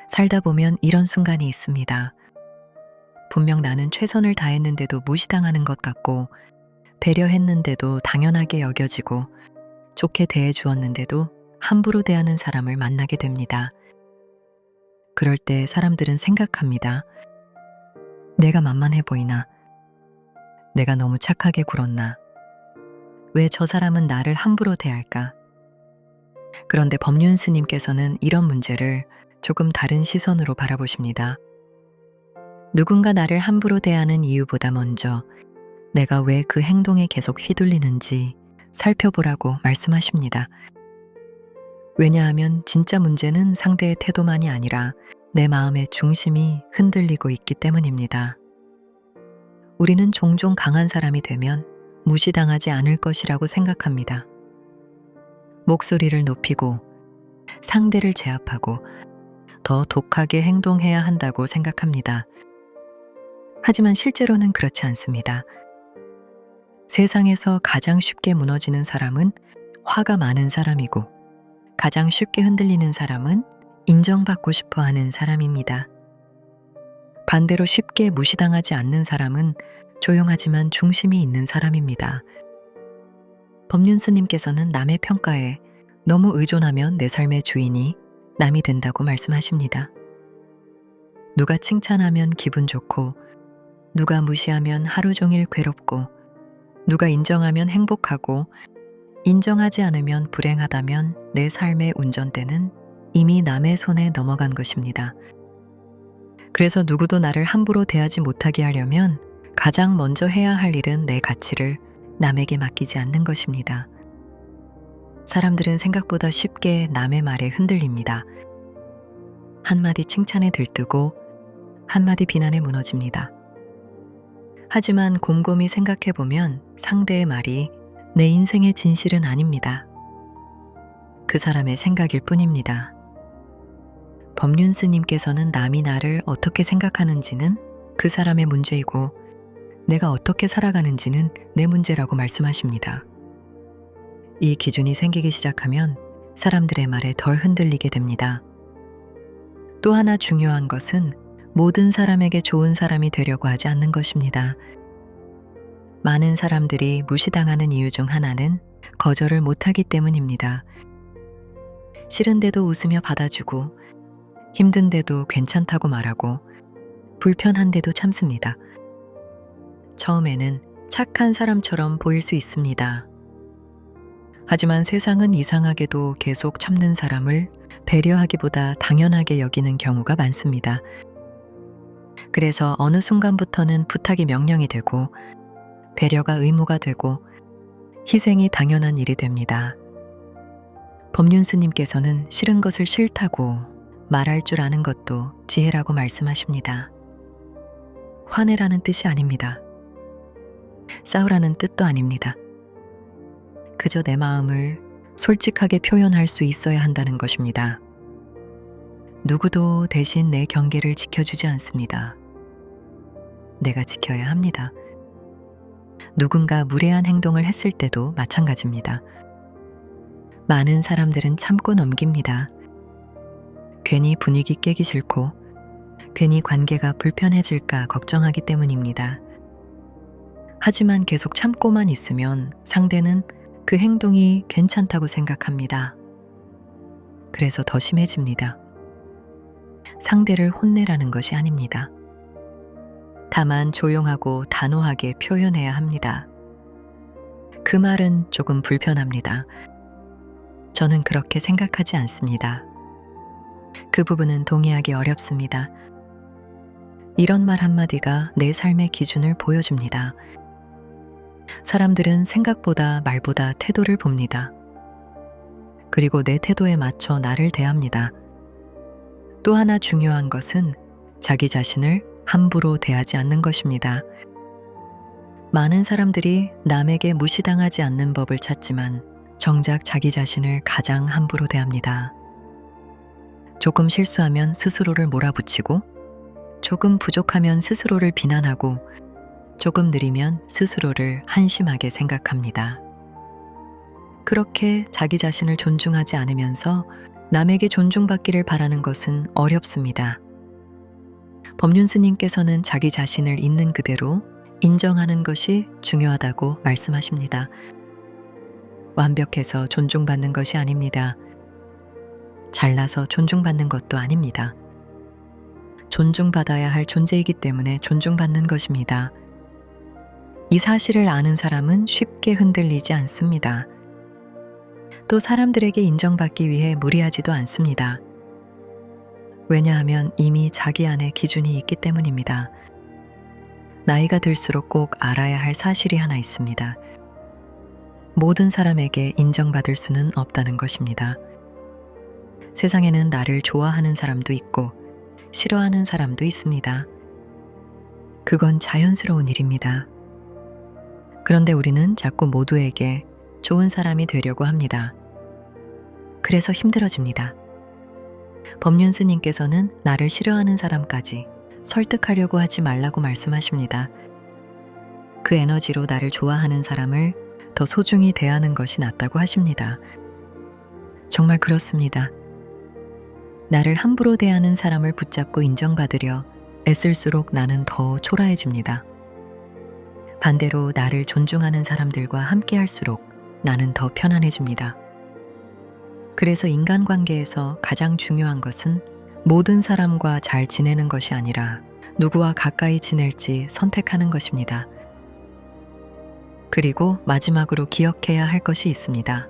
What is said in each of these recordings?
살다 보면 이런 순간이 있습니다. 분명 나는 최선을 다했는데도 무시당하는 것 같고, 배려했는데도 당연하게 여겨지고, 좋게 대해주었는데도 함부로 대하는 사람을 만나게 됩니다. 그럴 때 사람들은 생각합니다. 내가 만만해 보이나? 내가 너무 착하게 굴었나? 왜 저 사람은 나를 함부로 대할까? 그런데 법륜 스님께서는 이런 문제를 조금 다른 시선으로 바라보십니다. 누군가 나를 함부로 대하는 이유보다 먼저 내가 왜 그 행동에 계속 휘둘리는지 살펴보라고 말씀하십니다. 왜냐하면 진짜 문제는 상대의 태도만이 아니라 내 마음의 중심이 흔들리고 있기 때문입니다. 우리는 종종 강한 사람이 되면 무시당하지 않을 것이라고 생각합니다. 목소리를 높이고 상대를 제압하고 더 독하게 행동해야 한다고 생각합니다. 하지만 실제로는 그렇지 않습니다. 세상에서 가장 쉽게 무너지는 사람은 화가 많은 사람이고, 가장 쉽게 흔들리는 사람은 인정받고 싶어 하는 사람입니다. 반대로 쉽게 무시당하지 않는 사람은 조용하지만 중심이 있는 사람입니다. 법륜 스님께서는 남의 평가에 너무 의존하면 내 삶의 주인이 남이 된다고 말씀하십니다. 누가 칭찬하면 기분 좋고, 누가 무시하면 하루 종일 괴롭고, 누가 인정하면 행복하고, 인정하지 않으면 불행하다면 내 삶의 운전대는 이미 남의 손에 넘어간 것입니다. 그래서 누구도 나를 함부로 대하지 못하게 하려면 가장 먼저 해야 할 일은 내 가치를 남에게 맡기지 않는 것입니다. 사람들은 생각보다 쉽게 남의 말에 흔들립니다. 한마디 칭찬에 들뜨고 한마디 비난에 무너집니다. 하지만 곰곰이 생각해보면 상대의 말이 내 인생의 진실은 아닙니다. 그 사람의 생각일 뿐입니다. 법륜 스님께서는 남이 나를 어떻게 생각하는지는 그 사람의 문제이고, 내가 어떻게 살아가는지는 내 문제라고 말씀하십니다. 이 기준이 생기기 시작하면 사람들의 말에 덜 흔들리게 됩니다. 또 하나 중요한 것은 모든 사람에게 좋은 사람이 되려고 하지 않는 것입니다. 많은 사람들이 무시당하는 이유 중 하나는 거절을 못하기 때문입니다. 싫은데도 웃으며 받아주고, 힘든데도 괜찮다고 말하고, 불편한데도 참습니다. 처음에는 착한 사람처럼 보일 수 있습니다. 하지만 세상은 이상하게도 계속 참는 사람을 배려하기보다 당연하게 여기는 경우가 많습니다. 그래서 어느 순간부터는 부탁이 명령이 되고, 배려가 의무가 되고, 희생이 당연한 일이 됩니다. 법륜 스님께서는 싫은 것을 싫다고 말할 줄 아는 것도 지혜라고 말씀하십니다. 화내라는 뜻이 아닙니다. 싸우라는 뜻도 아닙니다. 그저 내 마음을 솔직하게 표현할 수 있어야 한다는 것입니다. 누구도 대신 내 경계를 지켜주지 않습니다. 내가 지켜야 합니다. 누군가 무례한 행동을 했을 때도 마찬가지입니다. 많은 사람들은 참고 넘깁니다. 괜히 분위기 깨기 싫고, 괜히 관계가 불편해질까 걱정하기 때문입니다. 하지만 계속 참고만 있으면 상대는 그 행동이 괜찮다고 생각합니다. 그래서 더 심해집니다. 상대를 혼내라는 것이 아닙니다. 다만 조용하고 단호하게 표현해야 합니다. 그 말은 조금 불편합니다. 저는 그렇게 생각하지 않습니다. 그 부분은 동의하기 어렵습니다. 이런 말 한마디가 내 삶의 기준을 보여줍니다. 사람들은 생각보다 말보다 태도를 봅니다. 그리고 내 태도에 맞춰 나를 대합니다. 또 하나 중요한 것은 자기 자신을 함부로 대하지 않는 것입니다. 많은 사람들이 남에게 무시당하지 않는 법을 찾지만 정작 자기 자신을 가장 함부로 대합니다. 조금 실수하면 스스로를 몰아붙이고, 조금 부족하면 스스로를 비난하고, 조금 느리면 스스로를 한심하게 생각합니다. 그렇게 자기 자신을 존중하지 않으면서 남에게 존중받기를 바라는 것은 어렵습니다. 법륜 스님께서는 자기 자신을 있는 그대로 인정하는 것이 중요하다고 말씀하십니다. 완벽해서 존중받는 것이 아닙니다. 잘나서 존중받는 것도 아닙니다. 존중받아야 할 존재이기 때문에 존중받는 것입니다. 이 사실을 아는 사람은 쉽게 흔들리지 않습니다. 또 사람들에게 인정받기 위해 무리하지도 않습니다. 왜냐하면 이미 자기 안에 기준이 있기 때문입니다. 나이가 들수록 꼭 알아야 할 사실이 하나 있습니다. 모든 사람에게 인정받을 수는 없다는 것입니다. 세상에는 나를 좋아하는 사람도 있고 싫어하는 사람도 있습니다. 그건 자연스러운 일입니다. 그런데 우리는 자꾸 모두에게 좋은 사람이 되려고 합니다. 그래서 힘들어집니다. 법륜 스님께서는 나를 싫어하는 사람까지 설득하려고 하지 말라고 말씀하십니다. 그 에너지로 나를 좋아하는 사람을 더 소중히 대하는 것이 낫다고 하십니다. 정말 그렇습니다. 나를 함부로 대하는 사람을 붙잡고 인정받으려 애쓸수록 나는 더 초라해집니다. 반대로 나를 존중하는 사람들과 함께 할수록 나는 더 편안해집니다. 그래서 인간관계에서 가장 중요한 것은 모든 사람과 잘 지내는 것이 아니라 누구와 가까이 지낼지 선택하는 것입니다. 그리고 마지막으로 기억해야 할 것이 있습니다.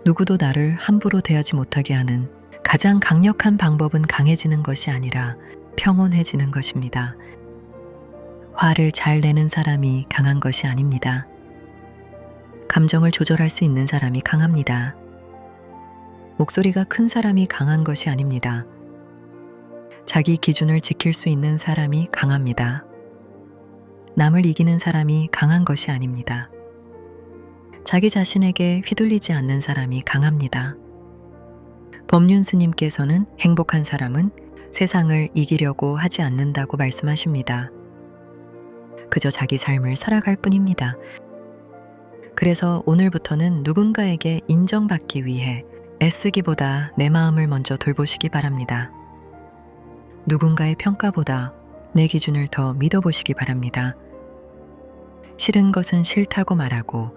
누구도 나를 함부로 대하지 못하게 하는 가장 강력한 방법은 강해지는 것이 아니라 평온해지는 것입니다. 화를 잘 내는 사람이 강한 것이 아닙니다. 감정을 조절할 수 있는 사람이 강합니다. 목소리가 큰 사람이 강한 것이 아닙니다. 자기 기준을 지킬 수 있는 사람이 강합니다. 남을 이기는 사람이 강한 것이 아닙니다. 자기 자신에게 휘둘리지 않는 사람이 강합니다. 법륜 스님께서는 행복한 사람은 세상을 이기려고 하지 않는다고 말씀하십니다. 그저 자기 삶을 살아갈 뿐입니다. 그래서 오늘부터는 누군가에게 인정받기 위해 애쓰기보다 내 마음을 먼저 돌보시기 바랍니다. 누군가의 평가보다 내 기준을 더 믿어보시기 바랍니다. 싫은 것은 싫다고 말하고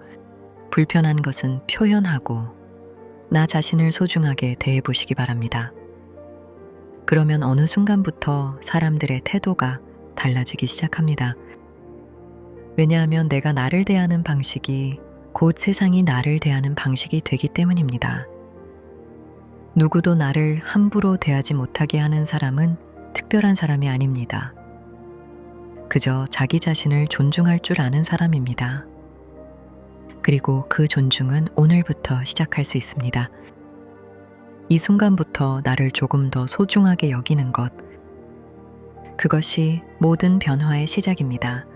불편한 것은 표현하고 나 자신을 소중하게 대해보시기 바랍니다. 그러면 어느 순간부터 사람들의 태도가 달라지기 시작합니다. 왜냐하면 내가 나를 대하는 방식이 곧 세상이 나를 대하는 방식이 되기 때문입니다. 누구도 나를 함부로 대하지 못하게 하는 사람은 특별한 사람이 아닙니다. 그저 자기 자신을 존중할 줄 아는 사람입니다. 그리고 그 존중은 오늘부터 시작할 수 있습니다. 이 순간부터 나를 조금 더 소중하게 여기는 것, 그것이 모든 변화의 시작입니다.